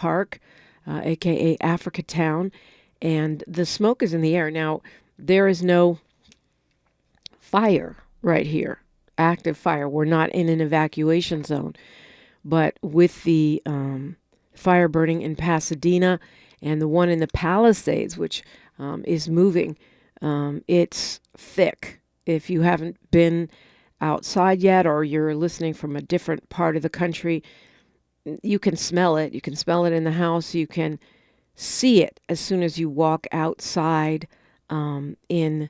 Park, aka Africa Town, and the smoke is in the air. Now, there is no fire right here, active fire. We're not in an evacuation zone, but with the fire burning in Pasadena and the one in the Palisades, which is moving, it's thick. If you haven't been outside yet, or you're listening from a different part of the country, you can smell it. You can smell it in the house. You can see it as soon as you walk outside in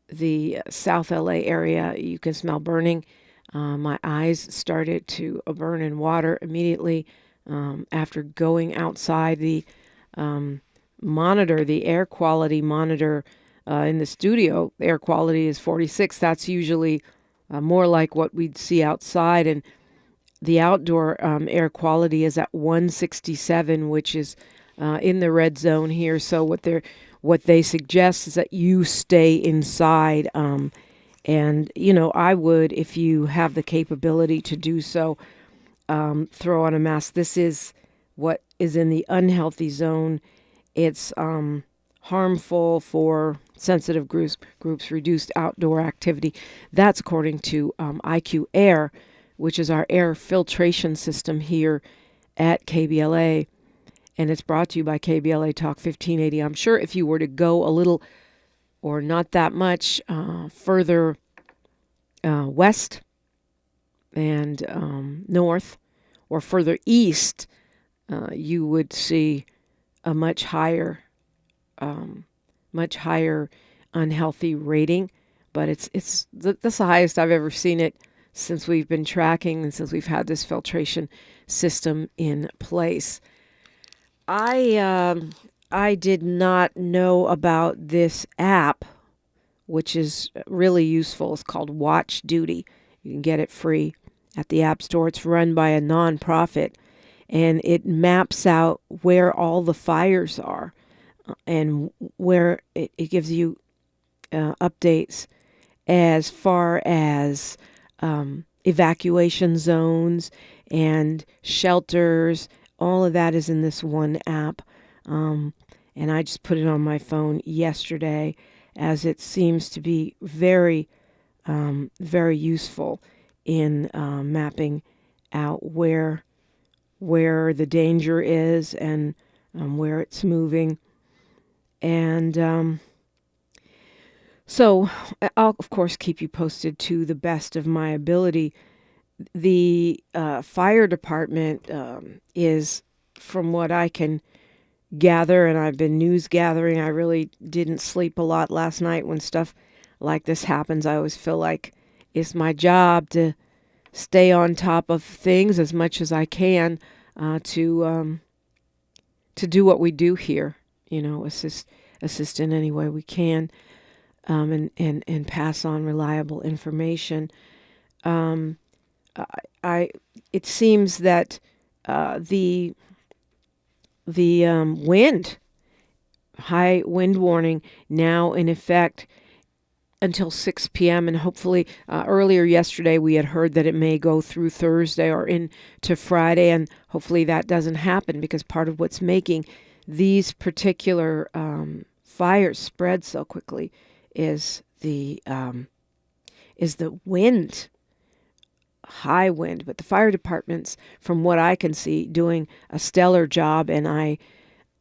the South LA area. You can smell burning. My eyes started to burn in water immediately after going outside. The monitor, the air quality monitor in the studio, air quality is 46. That's usually more like what we'd see outside. And the outdoor air quality is at 167, which is in the red zone here. So what they suggest is that you stay inside. And, I would, if you have the capability to do so, throw on a mask. This is what is in the unhealthy zone. It's harmful for sensitive groups, reduced outdoor activity. That's according to IQ Air, which is our air filtration system here at KBLA. And it's brought to you by KBLA Talk 1580. I'm sure if you were to go a little, or not that much, further west and north, or further east, you would see a much higher unhealthy rating. But it's that's the highest I've ever seen it since we've been tracking and since we've had this filtration system in place. I did not know about this app, which is really useful. It's called Watch Duty. You can get it free at the App Store. It's run by a nonprofit, and it maps out where all the fires are and where it gives you updates as far as evacuation zones and shelters. All of that is in this one app. And I just put it on my phone yesterday, as it seems to be very, very useful in mapping out where the danger is and where it's moving. And so I'll, of course, keep you posted to the best of my ability. The fire department is, from what I can gather, and I've been news gathering. I really didn't sleep a lot last night when stuff like this happens. I always feel like it's my job to stay on top of things as much as I can to do what we do here. Assist in any way we can, and pass on reliable information. It seems that the wind, high wind warning now in effect until 6 p.m. And hopefully earlier yesterday we had heard that it may go through Thursday or into Friday, and hopefully that doesn't happen, because part of what's making these particular fires spread so quickly is the wind. High wind. But the fire departments, from what I can see, doing a stellar job. And I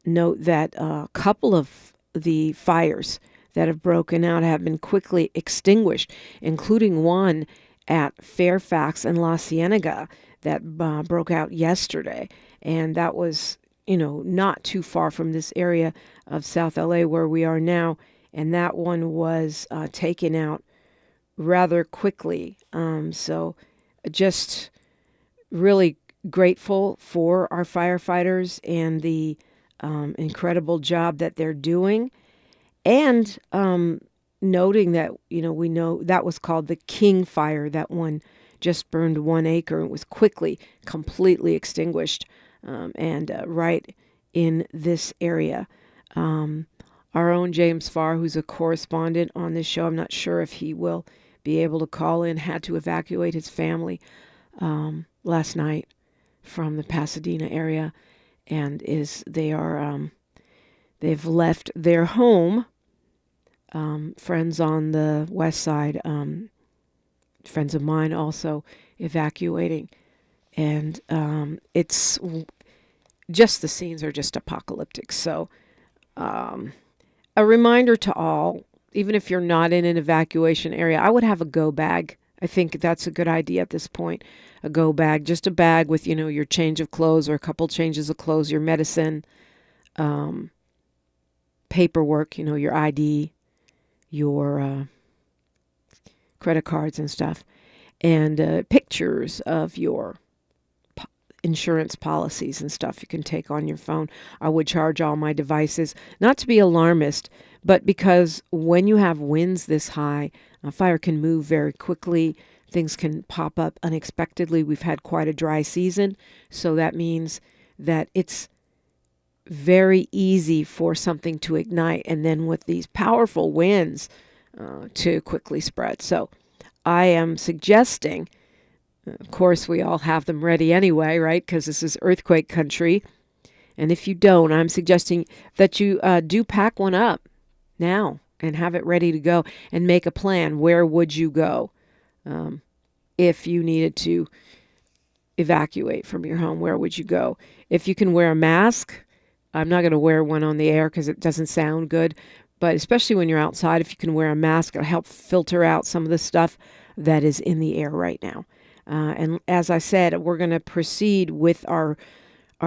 note that a couple of the fires that have broken out have been quickly extinguished, including one at Fairfax and La Cienega that broke out yesterday. And that was, not too far from this area of South LA where we are now. And that one was taken out rather quickly. So just really grateful for our firefighters and the incredible job that they're doing. And noting that, we know that was called the King Fire. That one just burned 1 acre and was quickly, completely extinguished, and right in this area. Our own James Farr, who's a correspondent on this show, I'm not sure if he will be able to call in, had to evacuate his family last night from the Pasadena area. and they've left their home. Friends on the west side, friends of mine also evacuating, and it's just the scenes are just apocalyptic. So a reminder to all, even if you're not in an evacuation area, I would have a go bag. I think that's a good idea at this point. A go bag, just a bag with, your change of clothes or a couple changes of clothes, your medicine, paperwork, your ID, your credit cards and stuff, and pictures of your insurance policies and stuff you can take on your phone. I would charge all my devices, not to be alarmist, but because when you have winds this high, fire can move very quickly. Things can pop up unexpectedly. We've had quite a dry season, so that means that it's very easy for something to ignite, and then with these powerful winds to quickly spread. So I am suggesting, of course, we all have them ready anyway, right? Because this is earthquake country. And if you don't, I'm suggesting that you do pack one up now and have it ready to go and make a plan. Where would you go if you needed to evacuate from your home? Where would you go? If you can wear a mask, I'm not going to wear one on the air because it doesn't sound good. But especially when you're outside, if you can wear a mask, it'll help filter out some of the stuff that is in the air right now. And as I said, we're going to proceed with our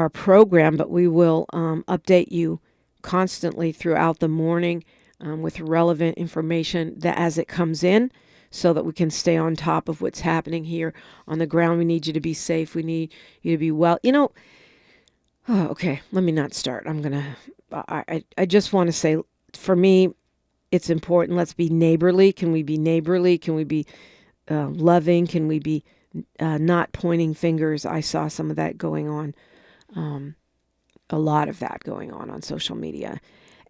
program, but we will update you constantly throughout the morning with relevant information that as it comes in, so that we can stay on top of what's happening here on the ground. We need you to be safe. We need you to be well. Okay, let me not start. I just want to say, for me, it's important. Let's be neighborly. Can we be neighborly? Can we be loving? Can we be not pointing fingers? I saw some of that going on, a lot of that going on social media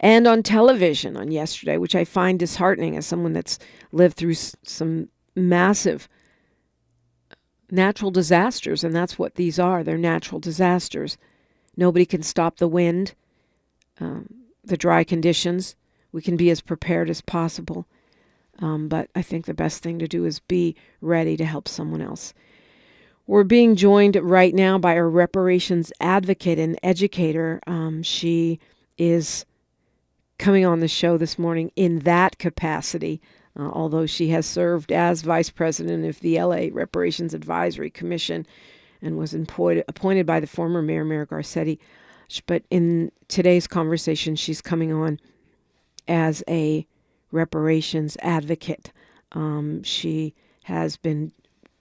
and on television on yesterday, which I find disheartening as someone that's lived through some massive natural disasters, and that's what these are. They're natural disasters. Nobody can stop the wind, the dry conditions. We can be as prepared as possible. But I think the best thing to do is be ready to help someone else. We're being joined right now by a reparations advocate and educator. She is coming on the show this morning in that capacity, although she has served as vice president of the LA Reparations Advisory Commission and was appointed by the former Mayor Garcetti. But in today's conversation, she's coming on as a reparations advocate. She has been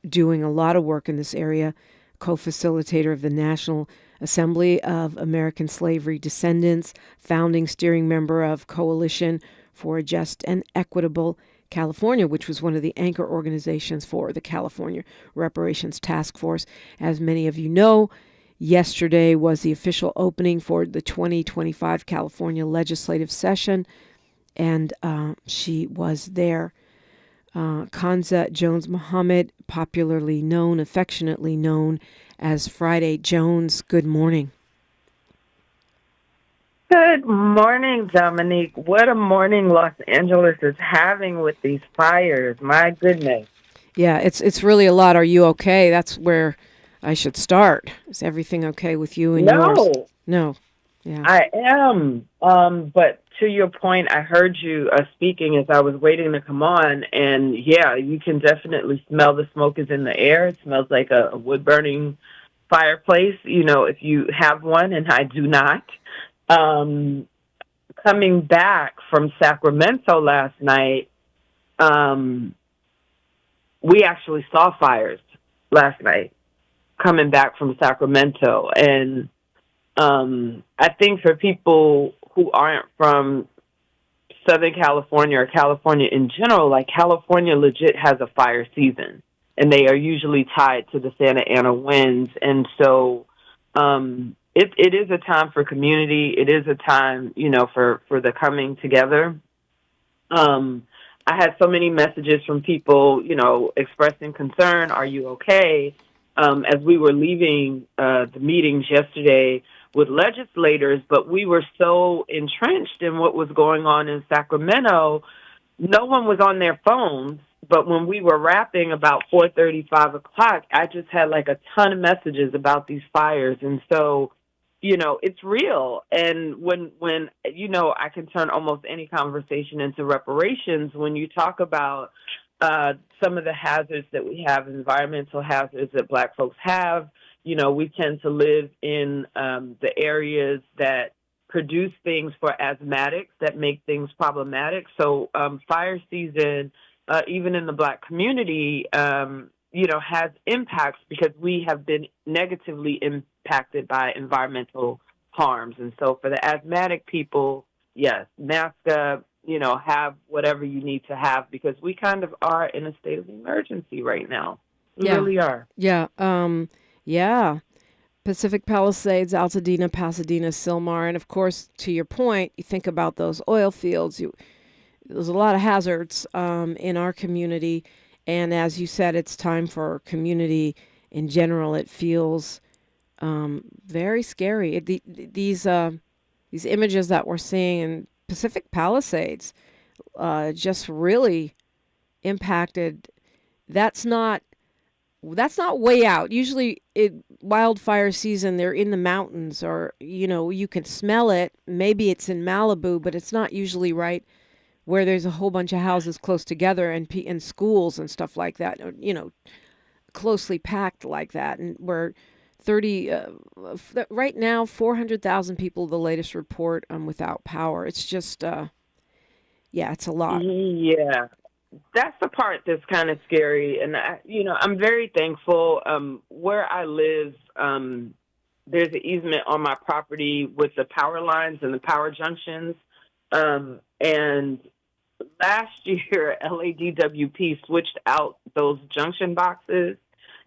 doing a lot of work in this area, co-facilitator of the National Assembly of American Slavery Descendants, founding steering member of Coalition for Just and Equitable California, which was one of the anchor organizations for the California Reparations Task Force. As many of you know, yesterday was the official opening for the 2025 California legislative session, and she was there. Khansa Jones-Muhammad, affectionately known as Friday Jones. Good morning. Good morning, Dominique. What a morning Los Angeles is having with these fires. My goodness. Yeah, it's really a lot. Are you okay? That's where I should start. Is everything okay with you and yours? No. Yeah. I am. But to your point, I heard you speaking as I was waiting to come on, and yeah, you can definitely smell the smoke is in the air. It smells like a wood-burning fireplace, if you have one, and I do not. Coming back from Sacramento last night, we actually saw fires last night coming back from Sacramento. And I think for people who aren't from Southern California or California in general, like California legit has a fire season, and they are usually tied to the Santa Ana winds. And so it is a time for community. It is a time, for the coming together. I had so many messages from people, expressing concern. Are you okay? As we were leaving the meetings yesterday, with legislators, but we were so entrenched in what was going on in Sacramento, no one was on their phones. But when we were wrapping about 4:30, 5 o'clock, I just had like a ton of messages about these fires. And so, it's real. And when I can turn almost any conversation into reparations. When you talk about some of the hazards that we have, environmental hazards that Black folks have, we tend to live in the areas that produce things for asthmatics that make things problematic. So fire season, even in the Black community, has impacts because we have been negatively impacted by environmental harms. And so for the asthmatic people, yes, mask up, have whatever you need to have, because we kind of are in a state of emergency right now. We really are. Yeah. Yeah. Pacific Palisades, Altadena, Pasadena, Sylmar. And of course, to your point, you think about those oil fields. There's a lot of hazards in our community. And as you said, it's time for community in general. It feels very scary. These images that we're seeing in Pacific Palisades just really impacted. That's not way out. Usually, wildfire season, they're in the mountains, or you can smell it. Maybe it's in Malibu, but it's not usually right where there's a whole bunch of houses close together and schools and stuff like that. Closely packed like that, and we're 30 right now. 400,000 people. The latest report without power. It's just it's a lot. Yeah. That's the part that's kind of scary. And, I'm very thankful. Where I live, there's an easement on my property with the power lines and the power junctions. And last year, LADWP switched out those junction boxes,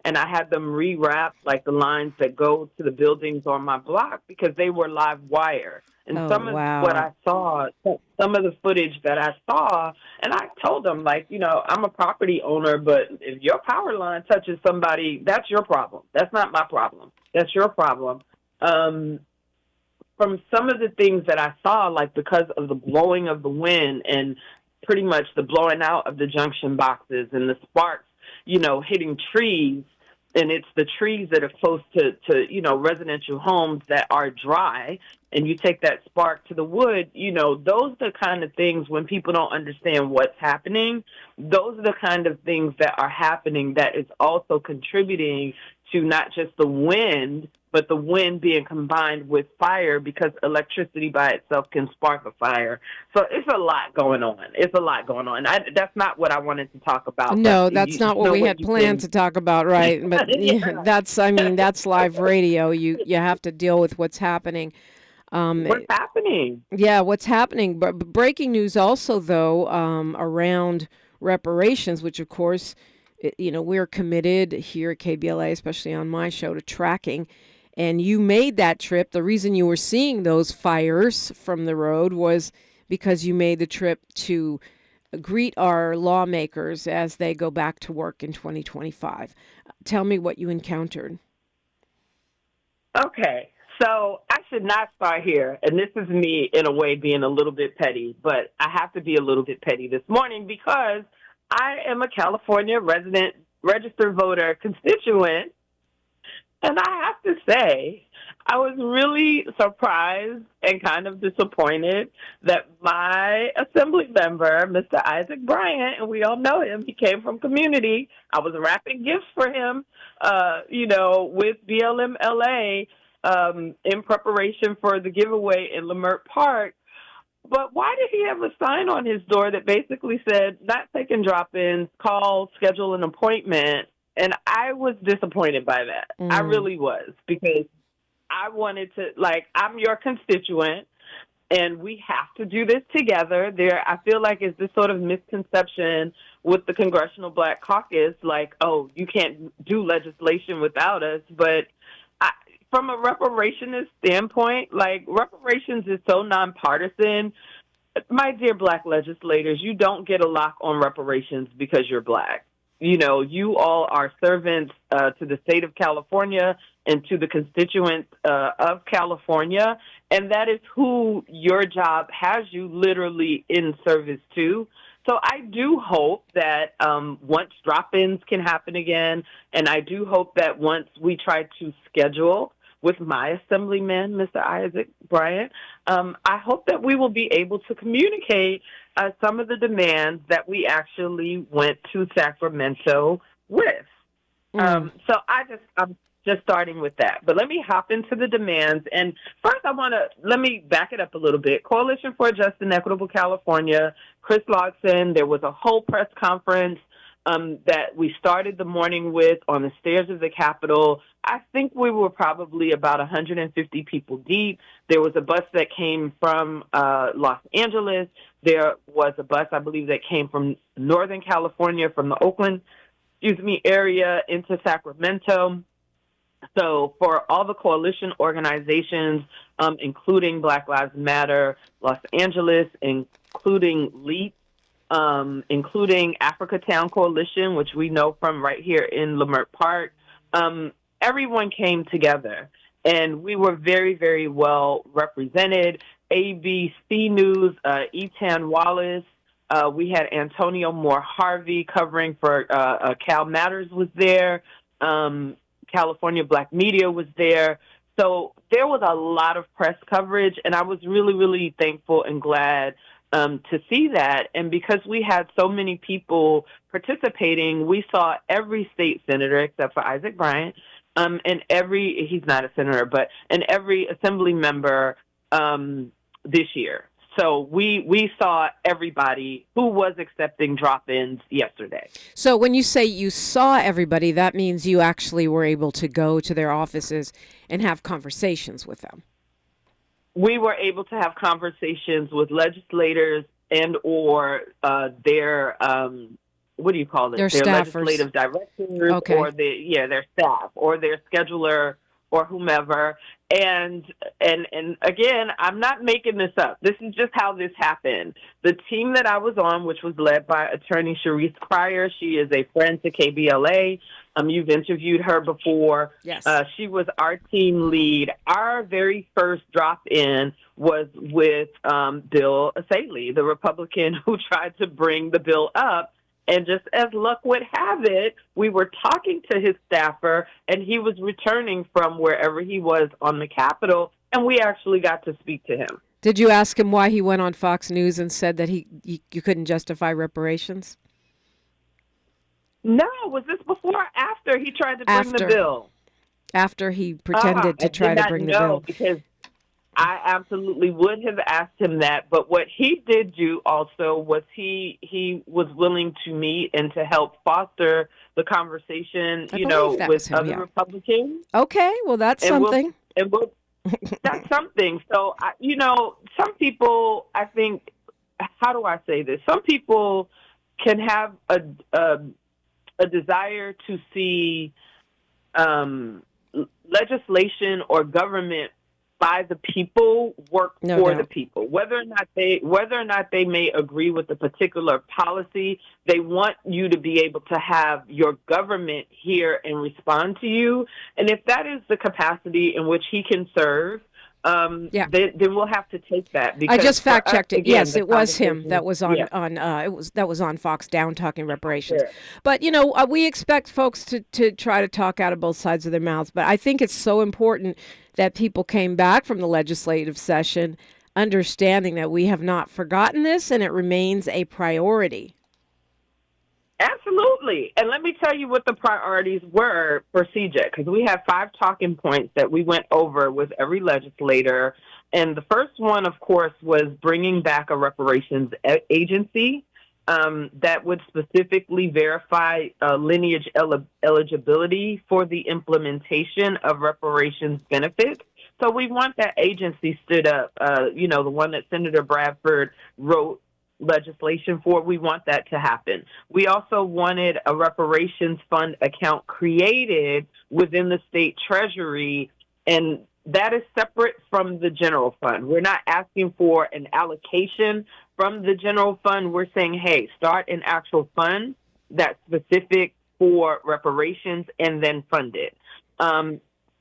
and I had them rewrap like the lines that go to the buildings on my block because they were live wire. And some of what I saw, some of the footage that I saw, and I told them, I'm a property owner, but if your power line touches somebody, that's your problem. That's not my problem. That's your problem. From some of the things that I saw, because of the blowing of the wind and pretty much the blowing out of the junction boxes and the sparks, hitting trees, and it's the trees that are close to residential homes that are dry, and you take that spark to the wood, those are the kind of things when people don't understand what's happening, those are the kind of things that are happening that is also contributing to not just the wind, but the wind being combined with fire, because electricity by itself can spark a fire. So it's a lot going on. That's not what I wanted to talk about. No, that's not what we had planned to talk about, right? But that's live radio. You have to deal with what's happening. What's happening? Yeah, what's happening. But breaking news also, though, around reparations, which, of course, we're committed here at KBLA, especially on my show, to tracking. And you made that trip. The reason you were seeing those fires from the road was because you made the trip to greet our lawmakers as they go back to work in 2025. Tell me what you encountered. Okay. So I should not start here, and this is me in a way being a little bit petty, but I have to be a little bit petty this morning because I am a California resident, registered voter constituent, and I have to say I was really surprised and kind of disappointed that my assembly member, Mr. Isaac Bryant, and we all know him, he came from community. I was wrapping gifts for him, with BLM LA in preparation for the giveaway in Leimert Park. But why did he have a sign on his door that basically said, not taking drop-ins, call, schedule an appointment? And I was disappointed by that. I really was, because I wanted to, I'm your constituent, and we have to do this together. I feel like it's this sort of misconception with the Congressional Black Caucus, you can't do legislation without us. But from a reparationist standpoint, reparations is so nonpartisan. My dear Black legislators, you don't get a lock on reparations because you're Black. You all are servants to the state of California and to the constituents of California. And that is who your job has you literally in service to. So I do hope that once drop-ins can happen again, and I do hope that once we try to schedule with my assemblyman, Mr. Isaac Bryant, I hope that we will be able to communicate some of the demands that we actually went to Sacramento with. So I'm just starting with that. But let me hop into the demands. And first, let me back it up a little bit. Coalition for Just and Equitable California, Chris Lodson, there was a whole press conference that we started the morning with on the stairs of the Capitol. I think we were probably about 150 people deep. There was a bus that came from Los Angeles. There was a bus, I believe, that came from Northern California, from the Oakland, area into Sacramento. So for all the coalition organizations, including Black Lives Matter, Los Angeles, including LEAP, including Africa Town Coalition, which we know from right here in Leimert Park, everyone came together, and we were very, very well represented. ABC News, Etan Wallace, we had Antonio Moore Harvey covering for Cal Matters was there. California Black Media was there. So there was a lot of press coverage, and I was really, really thankful and glad to see that. And because we had so many people participating, we saw every state senator except for Isaac Bryant, and he's not a senator, but and every assembly member this year. So we saw everybody who was accepting drop-ins yesterday. So when you say you saw everybody, that means you actually were able to go to their offices and have conversations with them. We were able to have conversations with legislators and or their what do you call it? Their legislative directors, okay, or their staff or their scheduler or whomever. And again, I'm not making this up. This is just how this happened. The team that I was on, which was led by Attorney Sharice Cryer, she is a friend to KBLA. You've interviewed her before. Yes. She was our team lead. Our very first drop-in was with Bill Asaley, the Republican who tried to bring the bill up. And just as luck would have it, we were talking to his staffer, and he was returning from wherever he was on the Capitol, and we actually got to speak to him. Did you ask him why he went on Fox News and said that you couldn't justify reparations? No, was this before or after he tried to bring the bill? After he pretended to try to bring the bill. Because I absolutely would have asked him that, but what he did do also was he was willing to meet and to help foster the conversation, with other Republicans. Okay, well, that's something. That's something. So, some people, I think, how do I say this? Some people can have a desire to see legislation or government by the people work for the people. Whether or not they may agree with a particular policy, they want you to be able to have your government hear and respond to you. And if that is the capacity in which he can serve, then we'll have to take that. Because I just fact checked it. Again, yes, it was him that was on on Fox Down talking reparations. Sure. But we expect folks to try to talk out of both sides of their mouths. But I think it's so important that people came back from the legislative session understanding that we have not forgotten this and it remains a priority. Absolutely. And let me tell you what the priorities were for CJEC, because we have 5 talking points that we went over with every legislator. And the first one, of course, was bringing back a reparations agency that would specifically verify lineage eligibility for the implementation of reparations benefits. So we want that agency stood up, the one that Senator Bradford wrote legislation for. We want that to happen. We also wanted a reparations fund account created within the state treasury, and that is separate from the general fund. We're not asking for an allocation from the general fund. We're saying, hey, start an actual fund that's specific for reparations and then fund it.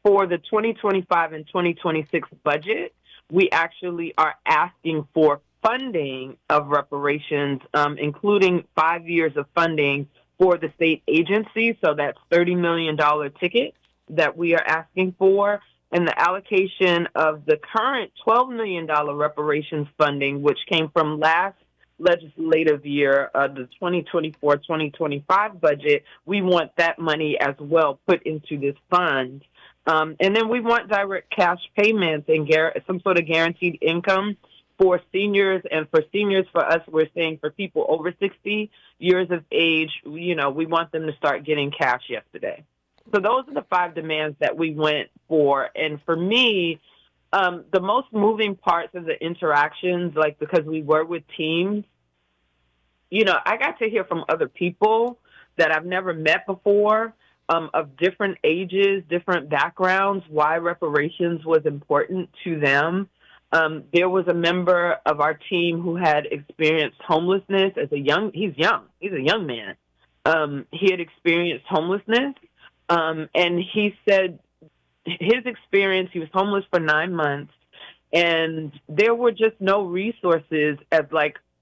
for the 2025 and 2026 budget, we actually are asking for funding of reparations, including 5 years of funding for the state agency. So that's $30 million ticket that we are asking for. And the allocation of the current $12 million reparations funding, which came from last legislative year, the 2024-2025 budget, we want that money as well put into this fund. And then we want direct cash payments and some sort of guaranteed income for seniors. And for seniors, for us, we're saying for people over 60 years of age, we want them to start getting cash yesterday. So those are the 5 demands that we went for. And for me, the most moving parts of the interactions, because we were with teams, I got to hear from other people that I've never met before, of different ages, different backgrounds, why reparations was important to them. There was a member of our team who had experienced homelessness he's a young man. He had experienced homelessness. And he said his experience, he was homeless for 9 months, and there were just no resources as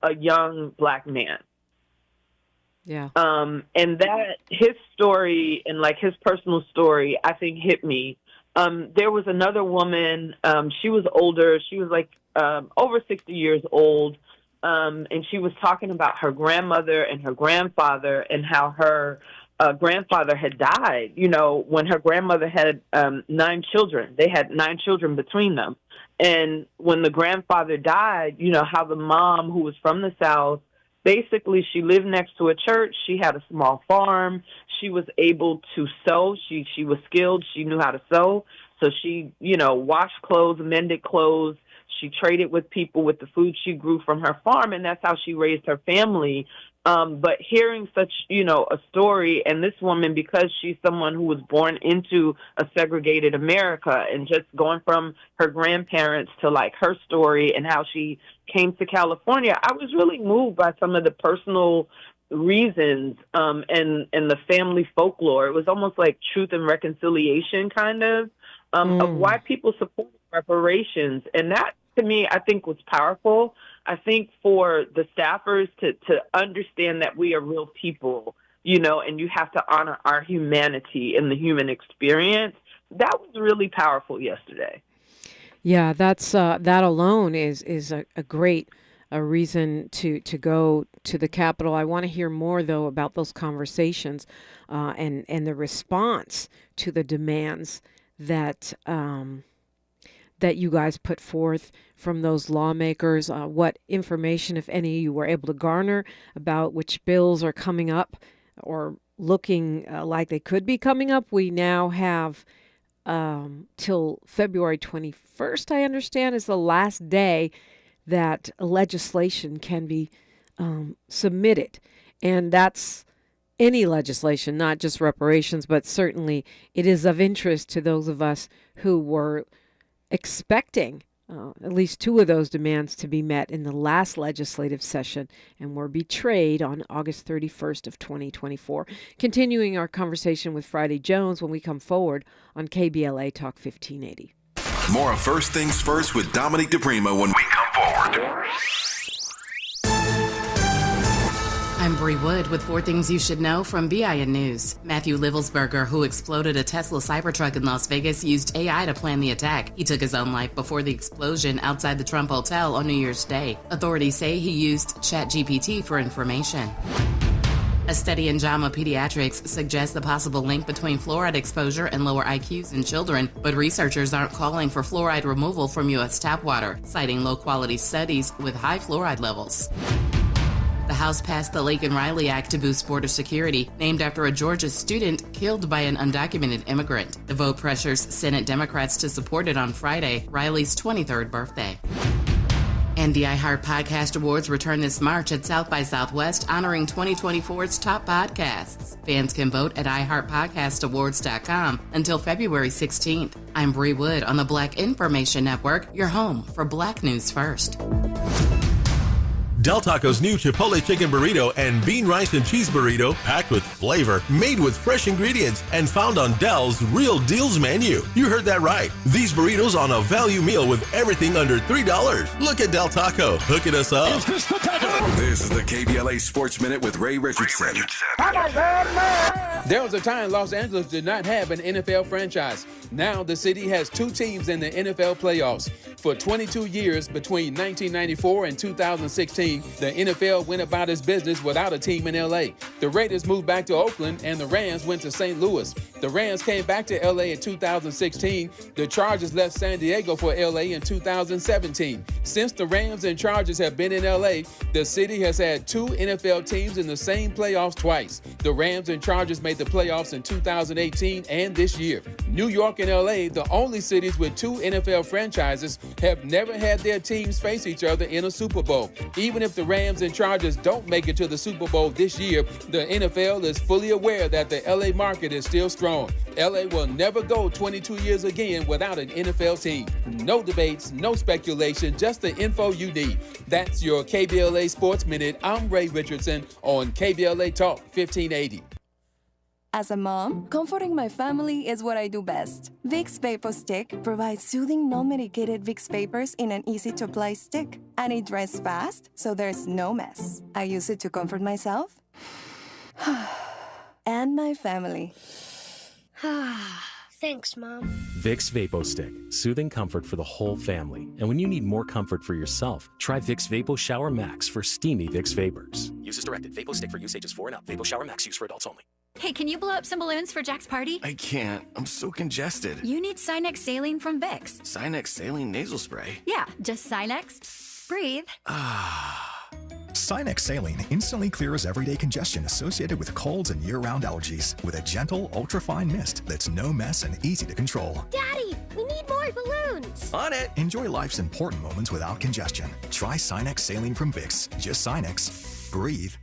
a young Black man. Yeah. And that his story and his personal story, I think, hit me. There was another woman, she was older, she was over 60 years old. And she was talking about her grandmother and her grandfather and how her grandfather had died, when her grandmother had 9 children. They had 9 children between them. And when the grandfather died, how the mom, who was from the South, basically she lived next to a church. She had a small farm. She was able to sew. She was skilled. She knew how to sew. So she, washed clothes, mended clothes. She traded with people with the food she grew from her farm, and that's how she raised her family. But hearing such, a story, and this woman, because she's someone who was born into a segregated America, and just going from her grandparents to her story and how she came to California, I was really moved by some of the personal reasons and the family folklore. It was almost like truth and reconciliation kind of why people support reparations. And that, to me, I think was powerful. I think for the staffers to understand that we are real people, and you have to honor our humanity and the human experience, that was really powerful yesterday. Yeah, that's that alone is a great reason to go to the Capitol. I want to hear more, though, about those conversations and the response to the demands that that you guys put forth from those lawmakers, what information, if any, you were able to garner about which bills are coming up or looking like they could be coming up. We now have till February 21st, I understand, is the last day that legislation can be submitted. And that's any legislation, not just reparations, but certainly it is of interest to those of us who were expecting at least 2 of those demands to be met in the last legislative session and were betrayed on August 31st of 2024. Continuing our conversation with Friday Jones when we come forward on KBLA Talk 1580. More of First Things First with Dominique DiPrima when we come forward. I'm Bree Wood with 4 things you should know from BIN News. Matthew Livelsberger, who exploded a Tesla Cybertruck in Las Vegas, used AI to plan the attack. He took his own life before the explosion outside the Trump Hotel on New Year's Day. Authorities say he used ChatGPT for information. A study in JAMA Pediatrics suggests the possible link between fluoride exposure and lower IQs in children, but researchers aren't calling for fluoride removal from U.S. tap water, citing low-quality studies with high fluoride levels. The House passed the Laken Riley Act to boost border security, named after a Georgia student killed by an undocumented immigrant. The vote pressures Senate Democrats to support it on Friday, Riley's 23rd birthday. And the iHeart Podcast Awards return this March at South by Southwest, honoring 2024's top podcasts. Fans can vote at iHeartPodcastAwards.com until February 16th. I'm Bree Wood on the Black Information Network, your home for Black News First. Del Taco's new Chipotle Chicken Burrito and Bean Rice and Cheese Burrito, packed with flavor, made with fresh ingredients, and found on Del's Real Deals menu. You heard that right. These burritos on a value meal with everything under $3. Look at Del Taco, hooking us up. This is the KBLA Sports Minute with Ray Richardson. There was a time Los Angeles did not have an NFL franchise. Now the city has 2 teams in the NFL playoffs. For 22 years, between 1994 and 2016, the NFL went about its business without a team in LA. The Raiders moved back to Oakland and the Rams went to St. Louis. The Rams came back to LA in 2016. The Chargers left San Diego for LA in 2017. Since the Rams and Chargers have been in LA, the city has had 2 NFL teams in the same playoffs twice. The Rams and Chargers made the playoffs in 2018 and this year. New York and LA, the only cities with 2 NFL franchises, have never had their teams face each other in a Super Bowl. Even if the Rams and Chargers don't make it to the Super Bowl this year, the NFL is fully aware that the LA market is still strong. LA will never go 22 years again without an NFL team. No debates, no speculation, just the info you need. That's your KBLA Sports Minute. I'm Ray Richardson on KBLA Talk 1580. As a mom, comforting my family is what I do best. Vicks Vapor Stick provides soothing, non-medicated Vicks Vapors in an easy-to-apply stick. And it dries fast, so there's no mess. I use it to comfort myself and my family. Thanks, Mom. Vicks Vapo Stick, soothing comfort for the whole family. And when you need more comfort for yourself, try Vicks Vapo Shower Max for steamy Vicks Vapors. Use as directed. Vapo Stick for use ages 4 and up. Vapo Shower Max use for adults only. Hey, can you blow up some balloons for Jack's party? I can't. I'm so congested. You need Sinex Saline from Vicks. Sinex Saline Nasal Spray? Yeah, just Sinex. Breathe. Sinex Saline instantly clears everyday congestion associated with colds and year-round allergies with a gentle, ultra-fine mist that's no mess and easy to control. Daddy, we need more balloons. On it. Enjoy life's important moments without congestion. Try Sinex Saline from Vicks. Just Sinex. Breathe.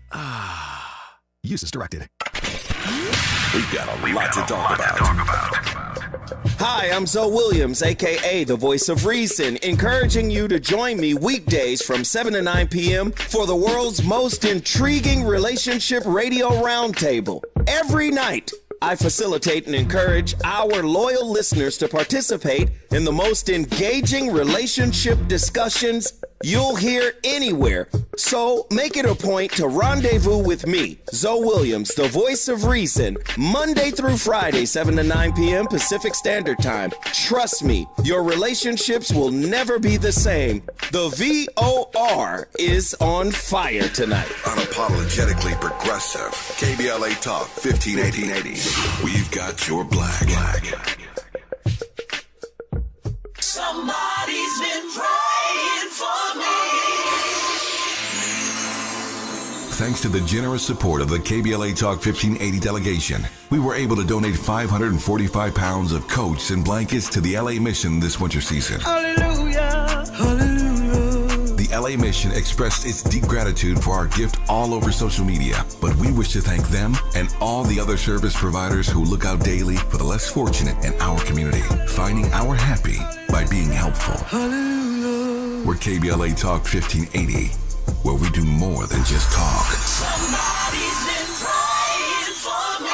Use as directed. We've got a lot to talk about. Hi, I'm Zoe Williams, a.k.a. the Voice of Reason, encouraging you to join me weekdays from 7 to 9 p.m. for the world's most intriguing relationship radio roundtable. Every night, I facilitate and encourage our loyal listeners to participate in the most engaging relationship discussions you'll hear anywhere. So make it a point to rendezvous with me, Zoe Williams, the Voice of Reason, Monday through Friday, 7 to 9 p.m. Pacific Standard Time. Trust me, your relationships will never be the same. The VOR is on fire tonight. Unapologetically progressive. KBLA Talk 1580. We've got your black. Somebody's been praying for me. Thanks to the generous support of the KBLA Talk 1580 delegation, we were able to donate 545 pounds of coats and blankets to the LA Mission this winter season. Hallelujah, hallelujah. The LA Mission expressed its deep gratitude for our gift all over social media, but we wish to thank them and all the other service providers who look out daily for the less fortunate in our community, finding our happy by being helpful. Hallelujah. We're KBLA Talk 1580, where we do more than just talk. Somebody's been praying for me.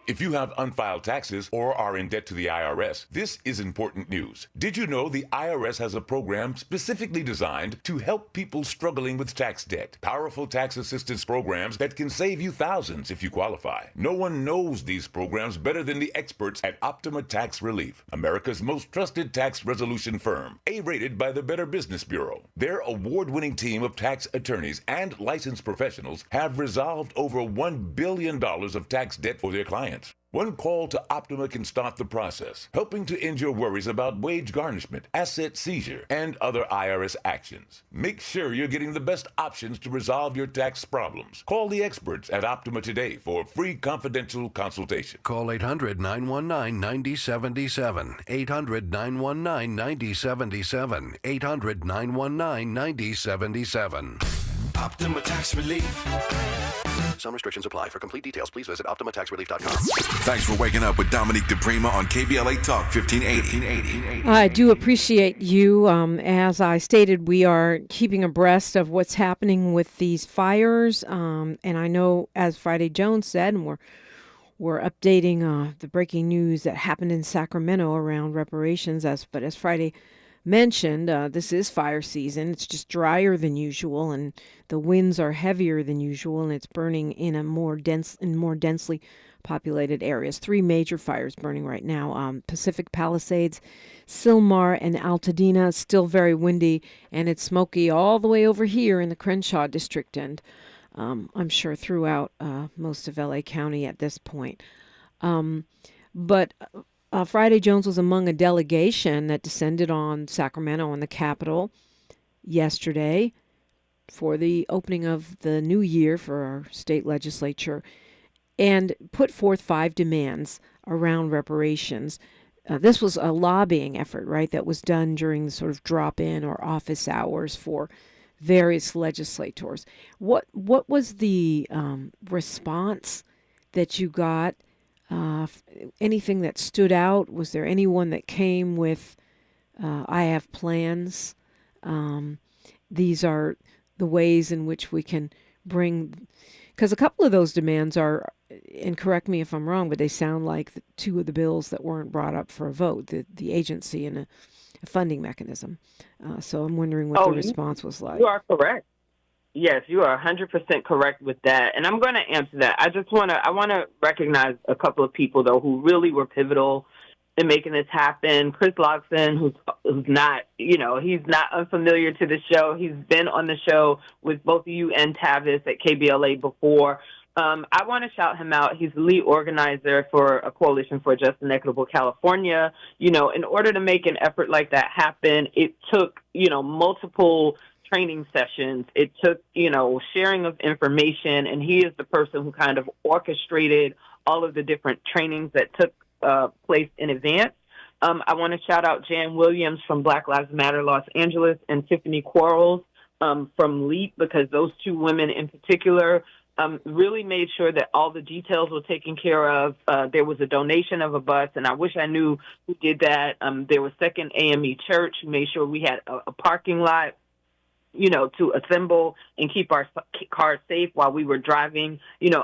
If you have unfiled taxes or are in debt to the IRS, this is important news. Did you know the IRS has a program specifically designed to help people struggling with tax debt? Powerful tax assistance programs that can save you thousands if you qualify. No one knows these programs better than the experts at Optima Tax Relief, America's most trusted tax resolution firm, A-rated by the Better Business Bureau. Their award-winning team of tax attorneys and licensed professionals have resolved over $1 billion of tax debt for their clients. One call to Optima can start the process, helping to end your worries about wage garnishment, asset seizure, and other IRS actions. Make sure you're getting the best options to resolve your tax problems. Call the experts at Optima today for a free confidential consultation. Call 800-919-9077. 800-919-9077. 800-919-9077. Optima Tax Relief. Some restrictions apply. For complete details, please visit OptimaTaxRelief.com. Thanks for waking up with Dominique DiPrima on KBLA Talk 1580. I do appreciate you. As I stated, we are keeping abreast of what's happening with these fires. And I know, as Friday Jones said, and we're updating the breaking news that happened in Sacramento around reparations. But as Friday mentioned, this is fire season. It's just drier than usual, and the winds are heavier than usual, and it's burning in more densely populated areas. 3 major fires burning right now: Pacific Palisades, Sylmar, and Altadena. Still very windy, and it's smoky all the way over here in the Crenshaw district, and I'm sure throughout most of LA County at this point. But Friday Jones was among a delegation that descended on Sacramento and the Capitol yesterday for the opening of the new year for our state legislature, and put forth 5 demands around reparations. This was a lobbying effort, right, that was done during the sort of drop-in or office hours for various legislators. What was the response that you got? Anything that stood out? Was there anyone that came with, I have plans? These are the ways in which we can bring, because a couple of those demands are, and correct me if I'm wrong, but they sound like 2 of the bills that weren't brought up for a vote, the agency and a funding mechanism. So I'm wondering what the response was like. You are correct. Yes, you are 100% correct with that. And I'm going to answer that. I want to recognize a couple of people, though, who really were pivotal in making this happen. Chris Loxton, who's not, he's not unfamiliar to the show. He's been on the show with both of you and Tavis at KBLA before. I want to shout him out. He's the lead organizer for a coalition for Just and Equitable California. In order to make an effort like that happen, it took, multiple training sessions. It took, sharing of information, and he is the person who kind of orchestrated all of the different trainings that took place in advance. I want to shout out Jan Williams from Black Lives Matter Los Angeles and Tiffany Quarles from LEAP, because those 2 women in particular really made sure that all the details were taken care of. There was a donation of a bus, and I wish I knew who did that. There was Second AME Church, who made sure we had a parking lot, to assemble and keep our cars safe while we were driving,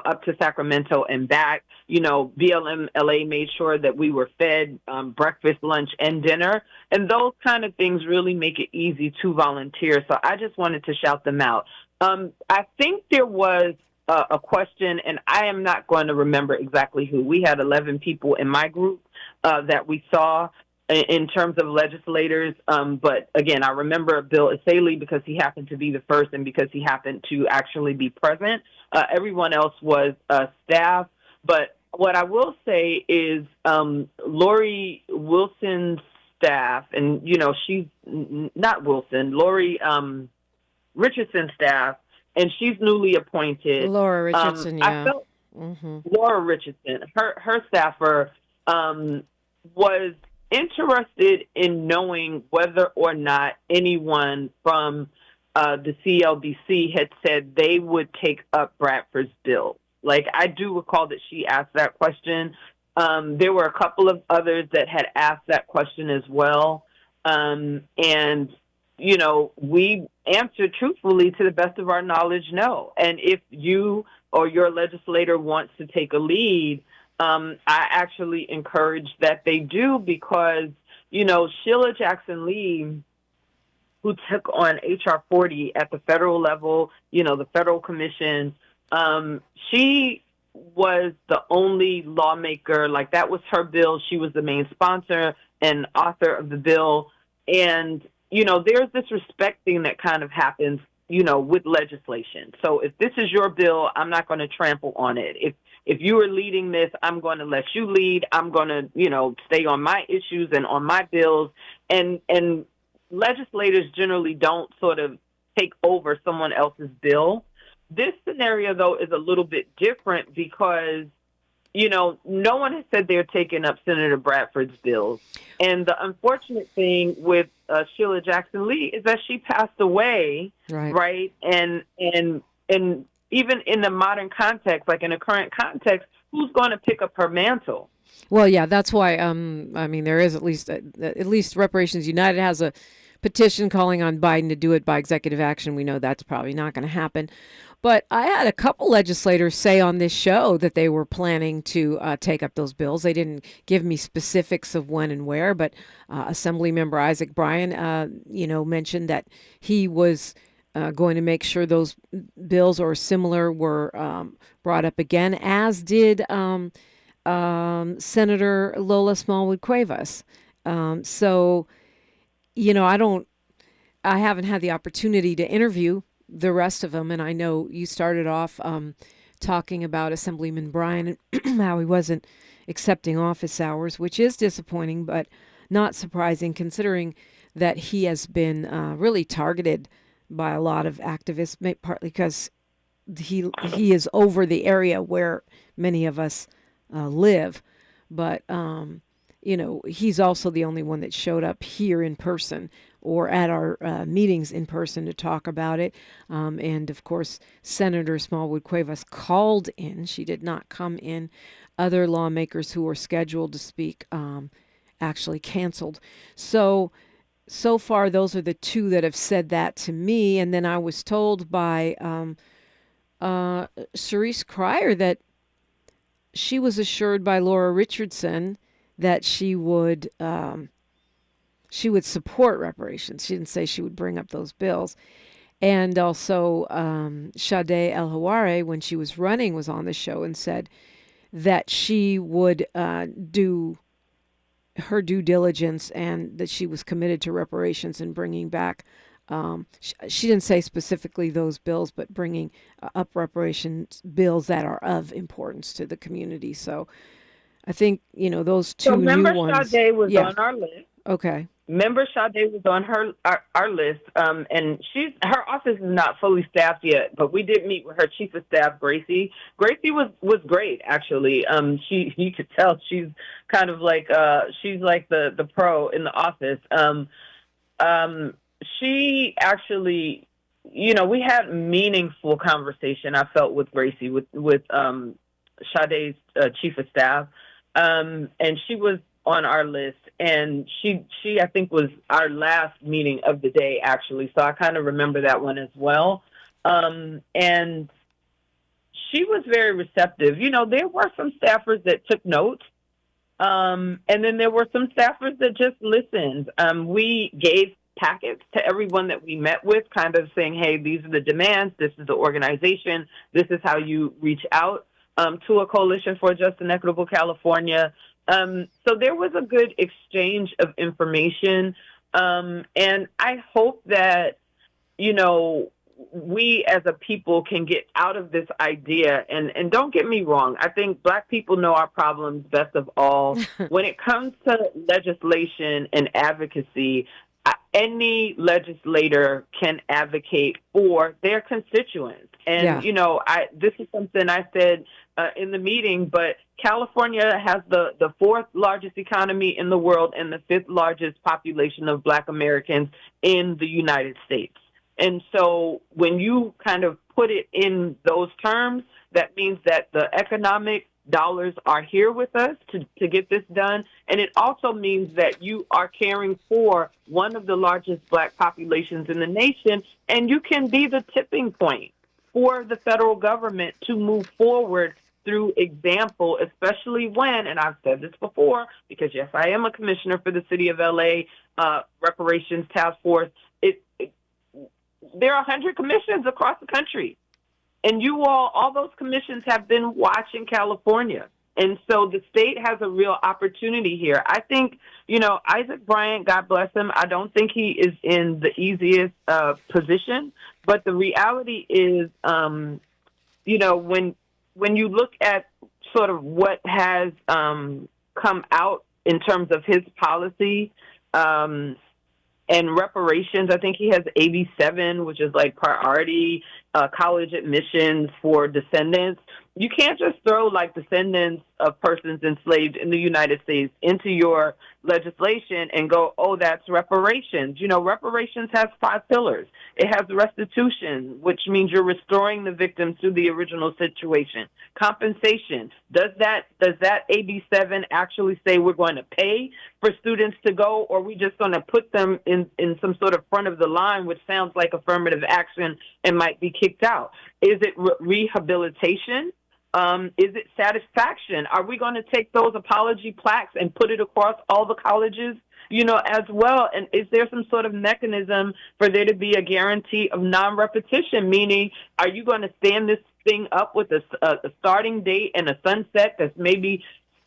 up to Sacramento and back. BLM LA made sure that we were fed breakfast, lunch, and dinner. And those kind of things really make it easy to volunteer. So I just wanted to shout them out. I think there was a question, and I am not going to remember exactly who. We had 11 people in my group that we saw in terms of legislators. But again, I remember Bill Asaley because he happened to be the first and because he happened to actually be present. Everyone else was staff. But what I will say is Lori Wilson's staff, and, she's not Wilson, Lori Richardson's staff, and she's newly appointed. Laura Richardson, yeah. I felt Laura Richardson, her staffer, was interested in knowing whether or not anyone from the CLBC had said they would take up Bradford's bill. Like, I do recall that she asked that question. There were a couple of others that had asked that question as well. And, we answered truthfully, to the best of our knowledge, no. And if you or your legislator wants to take a lead, I actually encourage that they do, because, Sheila Jackson Lee, who took on H.R. 40 at the federal level, the federal commission, she was the only lawmaker. Like, that was her bill. She was the main sponsor and author of the bill. And, there's this respect thing that kind of happens, with legislation. So if this is your bill, I'm not going to trample on it. If you are leading this, I'm going to let you lead. I'm going to, stay on my issues and on my bills. And legislators generally don't sort of take over someone else's bill. This scenario, though, is a little bit different because, no one has said they're taking up Senator Bradford's bills. And the unfortunate thing with Sheila Jackson Lee is that she passed away, right? And even in the modern context, like in a current context, who's going to pick up her mantle? Well, yeah, that's why. I mean, there is at least Reparations United has a petition calling on Biden to do it by executive action. We know that's probably not going to happen. But I had a couple legislators say on this show that they were planning to take up those bills. They didn't give me specifics of when and where, but Assemblymember Isaac Bryan, mentioned that he was going to make sure those bills or similar were brought up again, as did Senator Lola Smallwood Cuevas. I haven't had the opportunity to interview the rest of them, and I know you started off talking about Assemblyman Bryan and how he wasn't accepting office hours, which is disappointing, but not surprising considering that he has been really targeted by a lot of activists, partly because he is over the area where many of us live, but he's also the only one that showed up here in person or at our meetings in person to talk about it. And of course, Senator Smallwood Cuevas called in. She did not come in. Other lawmakers who were scheduled to speak actually canceled. So far, those are the two that have said that to me. And then I was told by Cerise Cryer that she was assured by Laura Richardson that she would support reparations. She didn't say she would bring up those bills. And also Sade El-Hawari, when she was running, was on the show and said that she would do her due diligence and that she was committed to reparations and bringing back, she didn't say specifically those bills, but bringing up reparations bills that are of importance to the community. So I think, those two new ones. Sade was on our list. Okay. Member Sade was on our list, and her office is not fully staffed yet, but we did meet with her chief of staff, Gracie. Gracie was great, actually. You could tell she's kind of like she's like the pro in the office. She actually, we had meaningful conversation, I felt, with Gracie, with Sade's chief of staff, and she was on our list, and she I think was our last meeting of the day, actually. So I kind of remember that one as well. And she was very receptive. There were some staffers that took notes, and then there were some staffers that just listened. We gave packets to everyone that we met with, kind of saying, hey, these are the demands, this is the organization, this is how you reach out to a coalition for Just and Equitable California. So there was a good exchange of information, and I hope that, we as a people can get out of this idea, and don't get me wrong, I think Black people know our problems best of all. When it comes to legislation and advocacy, any legislator can advocate for their constituents. And, this is something I said in the meeting, but California has the fourth largest economy in the world and the fifth largest population of Black Americans in the United States. And so when you kind of put it in those terms, that means that the economic dollars are here with us to get this done. And it also means that you are caring for one of the largest Black populations in the nation, and you can be the tipping point for the federal government to move forward through example, especially when, and I've said this before, because yes, I am a commissioner for the City of LA Reparations Task Force. There are 100 commissions across the country. And all those commissions have been watching California. And so the state has a real opportunity here. I think, Isaac Bryant, God bless him, I don't think he is in the easiest position. But the reality is, when you look at sort of what has come out in terms of his policy, and reparations, I think he has AB7, which is like priority college admissions for descendants. You can't just throw like descendants of persons enslaved in the United States into your legislation and go, oh, that's reparations. You know, reparations has 5 pillars. It has restitution, which means you're restoring the victim to the original situation. Compensation. Does that AB7 actually say we're going to pay for students to go, or are we just going to put them in some sort of front of the line, which sounds like affirmative action and might be kicked out? Is it rehabilitation? Is it satisfaction? Are we going to take those apology plaques and put it across all the colleges, you know, as well? And is there some sort of mechanism for there to be a guarantee of non-repetition? Meaning, are you going to stand this thing up with a starting date and a sunset that's maybe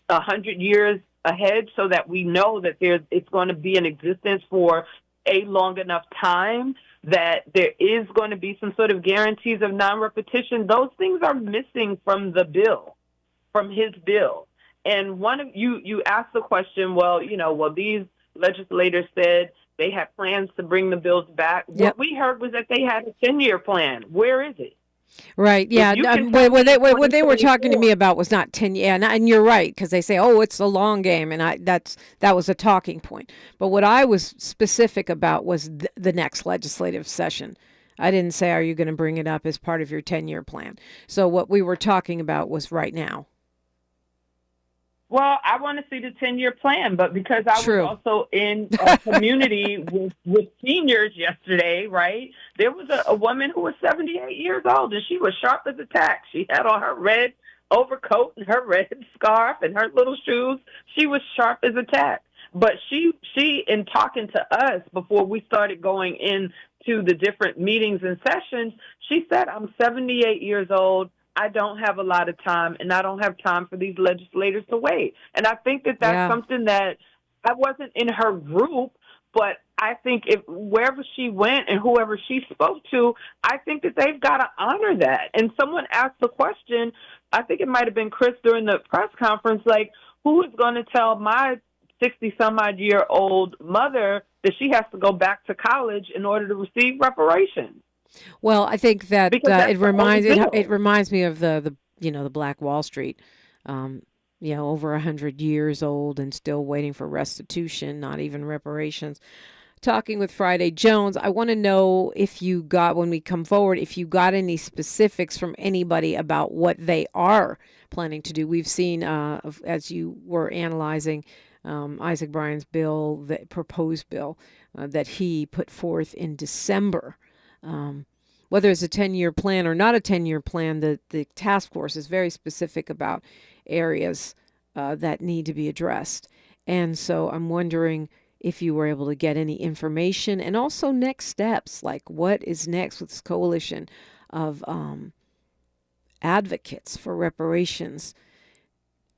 100 years ahead so that we know that it's going to be in existence for a long enough time, that there is going to be some sort of guarantees of non-repetition? Those things are missing from the bill, from his bill. And one of you asked the question, well, these legislators said they had plans to bring the bills back. Yep. What we heard was that they had a 10-year plan. Where is it? Right. Yeah. What they were talking to me about was not 10. Yeah. And you're right, because they say, oh, it's a long game. And that was a talking point. But what I was specific about was the next legislative session. I didn't say, are you going to bring it up as part of your 10-year plan? So what we were talking about was right now. Well, I want to see the 10-year plan, but because I was also in a community with seniors yesterday, right? There was a woman who was 78 years old, and she was sharp as a tack. She had on her red overcoat and her red scarf and her little shoes. She was sharp as a tack. But she in talking to us before we started going into the different meetings and sessions, she said, I'm 78 years old. I don't have a lot of time, and I don't have time for these legislators to wait. And I think that's something that I wasn't in her group, but I think wherever she went and whoever she spoke to, I think that they've got to honor that. And someone asked the question, I think it might have been Chris during the press conference, like, who is going to tell my 60-some-odd-year-old mother that she has to go back to college in order to receive reparations? Well, I think that it reminds me of the Black Wall Street, over 100 years old and still waiting for restitution, not even reparations. Talking with Friday Jones, I want to know when we come forward, if you got any specifics from anybody about what they are planning to do. We've seen, as you were analyzing Isaac Bryan's bill, the proposed bill that he put forth in December. Whether it's a 10-year plan or not a 10-year plan, the task force is very specific about areas that need to be addressed. And so I'm wondering if you were able to get any information and also next steps, like what is next with this coalition of advocates for reparations.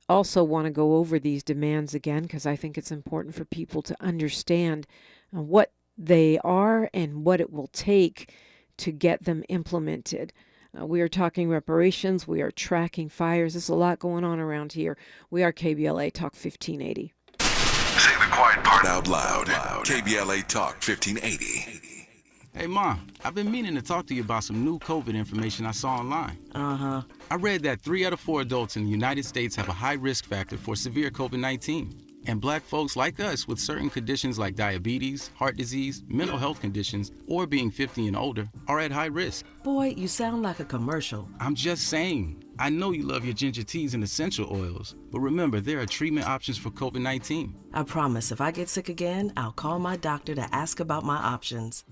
Also want to go over these demands again, because I think it's important for people to understand what they are and what it will take to get them implemented. We are talking reparations. We are tracking fires. There's a lot going on around here. We are KBLA Talk 1580. Say the quiet part out loud. KBLA Talk 1580. Hey, Mom, I've been meaning to talk to you about some new COVID information I saw online. I read that 3 out of 4 adults in the United States have a high risk factor for severe COVID-19. And Black folks like us with certain conditions like diabetes, heart disease, mental health conditions, or being 50 and older are at high risk. Boy, you sound like a commercial. I'm just saying. I know you love your ginger teas and essential oils, but remember, there are treatment options for COVID-19. I promise if I get sick again, I'll call my doctor to ask about my options.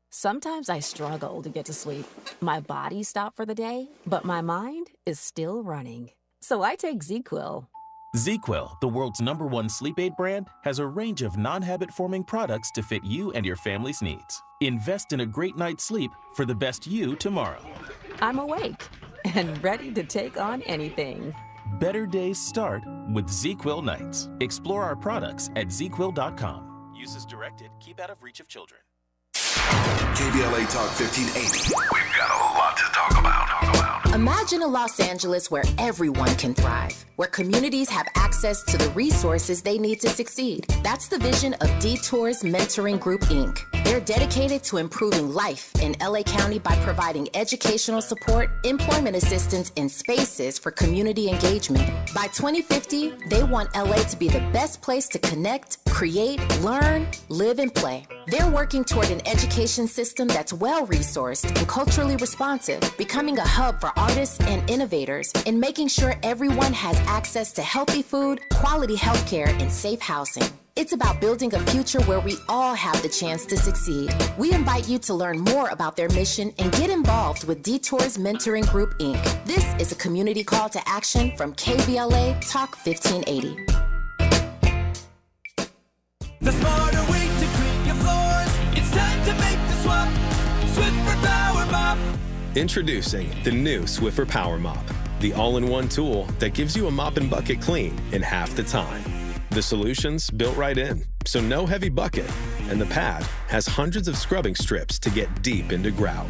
Sometimes I struggle to get to sleep. My body stopped for the day, but my mind is still running. So I take ZQuil. ZQuil, the world's #1 sleep aid brand, has a range of non-habit-forming products to fit you and your family's needs. Invest in a great night's sleep for the best you tomorrow. I'm awake and ready to take on anything. Better days start with ZQuil nights. Explore our products at ZQuil.com. Use as directed. Keep out of reach of children. KBLA Talk 1580. We've got a lot to talk about. Imagine a Los Angeles where everyone can thrive, where communities have access to the resources they need to succeed. That's the vision of Detours Mentoring Group, Inc. They're dedicated to improving life in LA County by providing educational support, employment assistance, and spaces for community engagement. By 2050, they want LA to be the best place to connect, create, learn, live, and play. They're working toward an education system that's well-resourced and culturally responsive, becoming a hub for artists and innovators, and making sure everyone has access to healthy food, quality healthcare, and safe housing. It's about building a future where we all have the chance to succeed. We invite you to learn more about their mission and get involved with Detours Mentoring Group, Inc. This is a community call to action from KBLA Talk 1580. The smarter way to clean your floors. It's time to make the swap. Swiffer Power Mop. Introducing the new Swiffer Power Mop, the all-in-one tool that gives you a mop and bucket clean in half the time. The solution's built right in, so no heavy bucket, and the pad has hundreds of scrubbing strips to get deep into grout.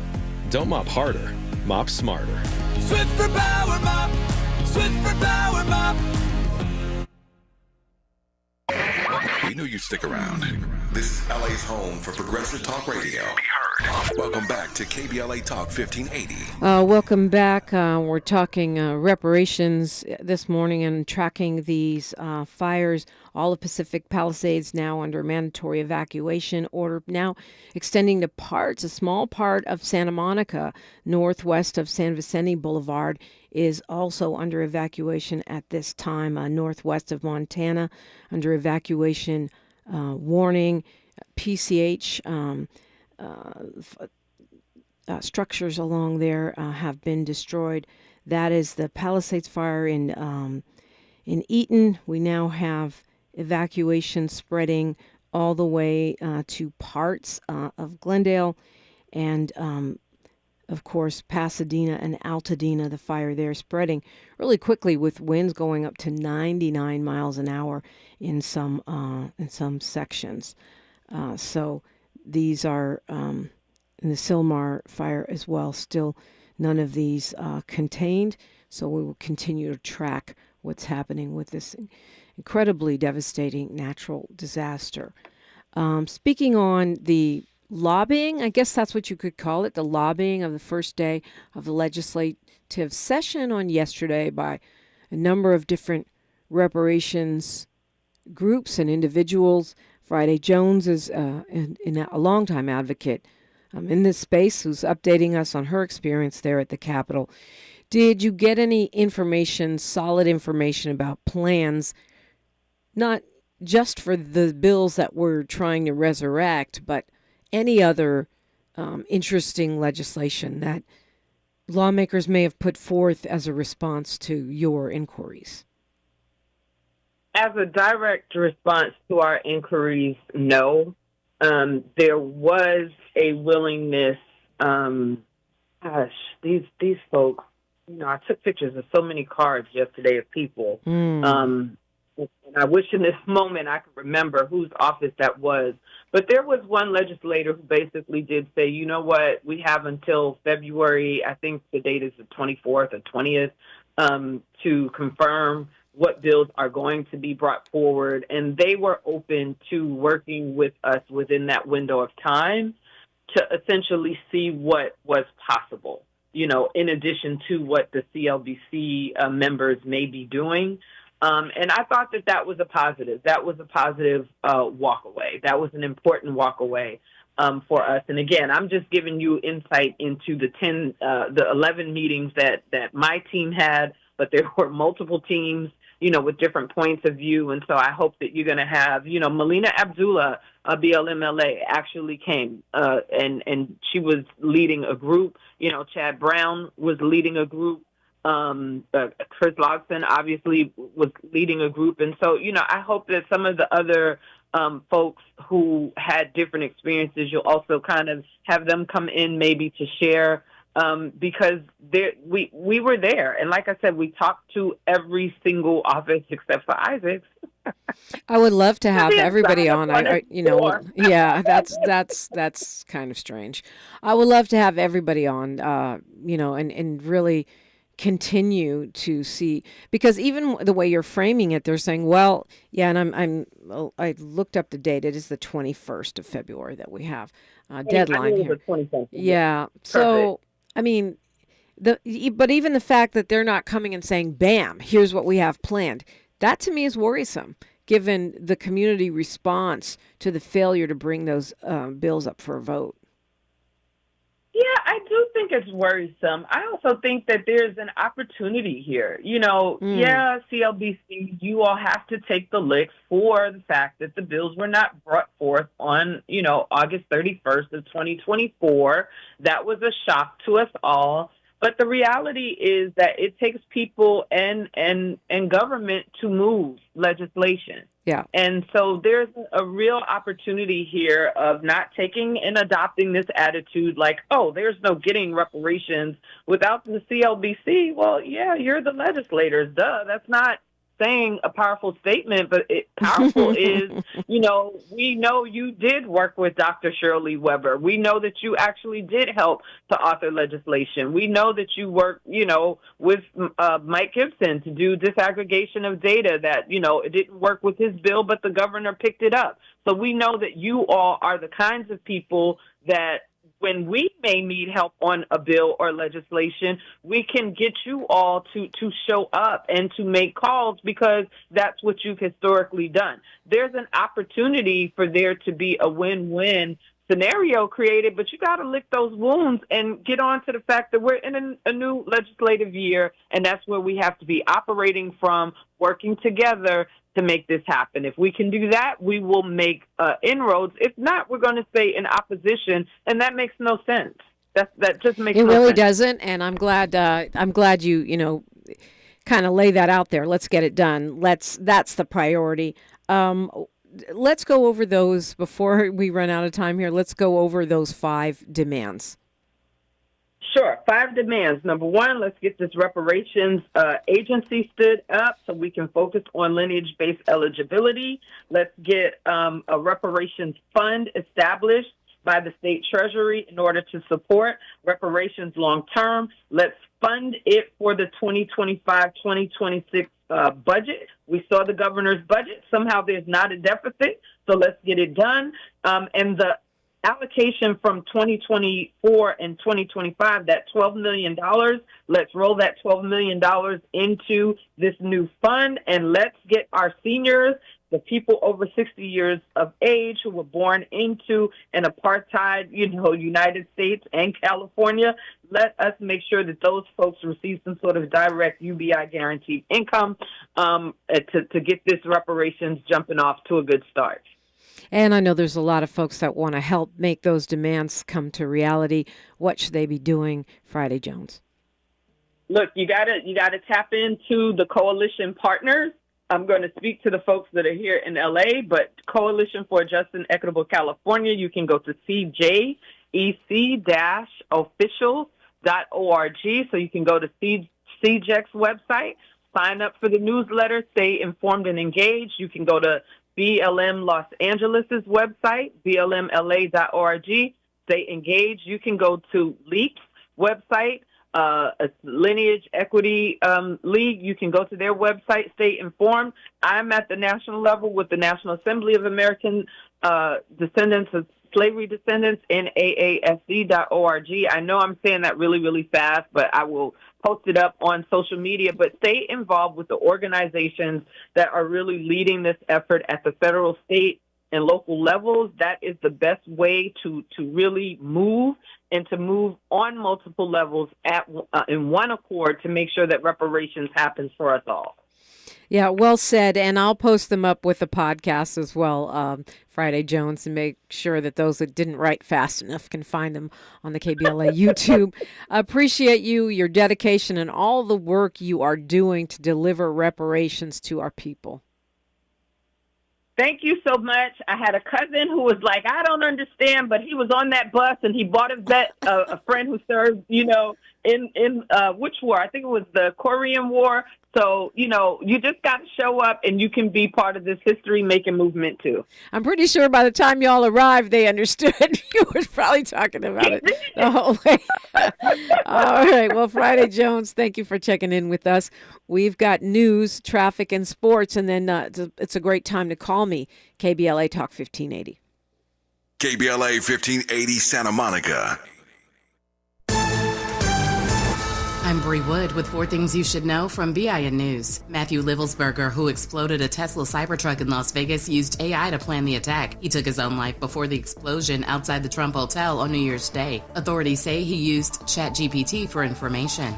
Don't mop harder, mop smarter. Swiffer Power Mop. Swiffer Power Mop. We knew you'd stick around. This is LA's home for progressive talk radio. Welcome back to KBLA Talk 1580. Welcome back. We're talking reparations this morning and tracking these fires. All of Pacific Palisades now under mandatory evacuation order, now extending to a small part of Santa Monica, northwest of San Vicente Boulevard, is also under evacuation at this time. Northwest of Montana, under evacuation warning. PCH structures along there have been destroyed. That is the Palisades fire in Eaton. We now have evacuation spreading all the way to parts of Glendale, and of course Pasadena and Altadena. The fire there spreading really quickly with winds going up to 99 miles an hour in some sections. So these are in the Sylmar fire as well. Still none of these contained. So we will continue to track what's happening with this incredibly devastating natural disaster. Speaking on the lobbying, I guess that's what you could call it, the lobbying of the first day of the legislative session on yesterday by a number of different reparations groups and individuals. Friday Jones is a longtime advocate in this space who's updating us on her experience there at the Capitol. Did you get any information, solid information about plans, not just for the bills that we're trying to resurrect, but any other interesting legislation that lawmakers may have put forth as a response to your inquiries? As a direct response to our inquiries, no. There was a willingness. These folks, I took pictures of so many cards yesterday of people. And I wish in this moment I could remember whose office that was. But there was one legislator who basically did say, you know what, we have until February, I think the date is the 24th or 20th, to confirm what bills are going to be brought forward. And they were open to working with us within that window of time to essentially see what was possible, in addition to what the CLBC members may be doing. And I thought that was a positive. That was a positive walk away. That was an important walk away for us. And again, I'm just giving you insight into the 11 meetings that my team had, but there were multiple teams, with different points of view. And so I hope that you're going to have, Melina Abdullah, BLMLA, actually came and she was leading a group. Chad Brown was leading a group. Chris Logson obviously was leading a group. And so, I hope that some of the other folks who had different experiences, you'll also kind of have them come in maybe to share, because we were there. And like I said, we talked to every single office except for Isaac's. I would love to have everybody on. Yeah, that's kind of strange. I would love to have everybody on, and really continue to see, because even the way you're framing it, they're saying, well, yeah, and I looked up the date. It is the 21st of February that we have deadline here. Yeah. So, I mean, but even the fact that they're not coming and saying, bam, here's what we have planned, that to me is worrisome, given the community response to the failure to bring those bills up for a vote. Yeah, I do think it's worrisome. I also think that there's an opportunity here. Yeah, CLBC, you all have to take the licks for the fact that the bills were not brought forth on, August 31st of 2024. That was a shock to us all. But the reality is that it takes people and government to move legislation. Yeah. And so there's a real opportunity here of not taking and adopting this attitude like, oh, there's no getting reparations without the CLBC. Well, yeah, you're the legislators. Duh. That's not saying a powerful statement, but powerful is, we know you did work with Dr. Shirley Weber. We know that you actually did help to author legislation. We know that you worked, with Mike Gibson to do disaggregation of data that, it didn't work with his bill, but the governor picked it up. So we know that you all are the kinds of people that when we may need help on a bill or legislation, we can get you all to show up and to make calls because that's what you've historically done. There's an opportunity for there to be a win-win scenario created, but you got to lick those wounds and get on to the fact that we're in a new legislative year, and that's where we have to be operating from, working together to make this happen. If we can do that, we will make inroads. If not, we're going to stay in opposition, and that makes no sense. That just makes no sense. It really doesn't, and I'm glad you kind of lay that out there. Let's get it done. That's the priority. Let's go over those before we run out of time here. Let's go over those 5 demands. Sure. 5 demands. Number 1, let's get this reparations agency stood up so we can focus on lineage-based eligibility. Let's get a reparations fund established by the state treasury in order to support reparations long-term. Let's fund it for the 2025-2026 budget. We saw the governor's budget. Somehow there's not a deficit, so let's get it done. And the allocation from 2024 and 2025, that $12 million, let's roll that $12 million into this new fund, and let's get our seniors, the people over 60 years of age who were born into an apartheid, United States and California, let us make sure that those folks receive some sort of direct UBI guaranteed income to get this reparations jumping off to a good start. And I know there's a lot of folks that want to help make those demands come to reality. What should they be doing, Friday Jones? Look, you gotta tap into the coalition partners. I'm going to speak to the folks that are here in LA, but Coalition for Just and Equitable California, you can go to cjec-official.org. So you can go to CJEC's website, sign up for the newsletter, stay informed and engaged. You can go to BLM Los Angeles' website, blmla.org, stay engaged. You can go to LEAP's website, Lineage Equity League. You can go to their website, stay informed. I'm at the national level with the National Assembly of American Descendants of Slavery Descendants, NAASD.org. I know I'm saying that really, really fast, but I will post it up on social media. But stay involved with the organizations that are really leading this effort at the federal, state, and local levels. That is the best way to really move and to move on multiple levels in one accord to make sure that reparations happens for us all. Yeah, well said. And I'll post them up with the podcast as well, Friday Jones, and make sure that those that didn't write fast enough can find them on the KBLA YouTube. Appreciate you, your dedication, and all the work you are doing to deliver reparations to our people. Thank you so much. I had a cousin who was like, I don't understand, but he was on that bus and he bought a friend who served, in which war? I think it was the Korean War. So, you just got to show up and you can be part of this history-making movement, too. I'm pretty sure by the time y'all arrived, they understood you were probably talking about it the whole way. All right. Well, Friday Jones, thank you for checking in with us. We've got news, traffic, and sports, and then it's a great time to call me, KBLA Talk 1580. KBLA 1580 Santa Monica. I'm Bree Wood with 4 things you should know from BIN News. Matthew Livelsberger, who exploded a Tesla Cybertruck in Las Vegas, used AI to plan the attack. He took his own life before the explosion outside the Trump Hotel on New Year's Day. Authorities say he used ChatGPT for information.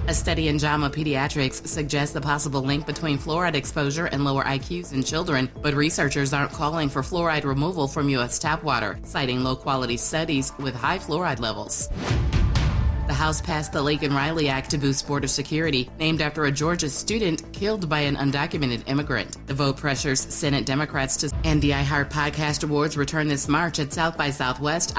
A study in JAMA Pediatrics suggests a possible link between fluoride exposure and lower IQs in children, but researchers aren't calling for fluoride removal from U.S. tap water, citing low-quality studies with high fluoride levels. The House passed the Lake and Riley Act to boost border security, named after a Georgia student killed by an undocumented immigrant. The vote pressures Senate Democrats to, and the iHeart Podcast Awards return this March at South by Southwest.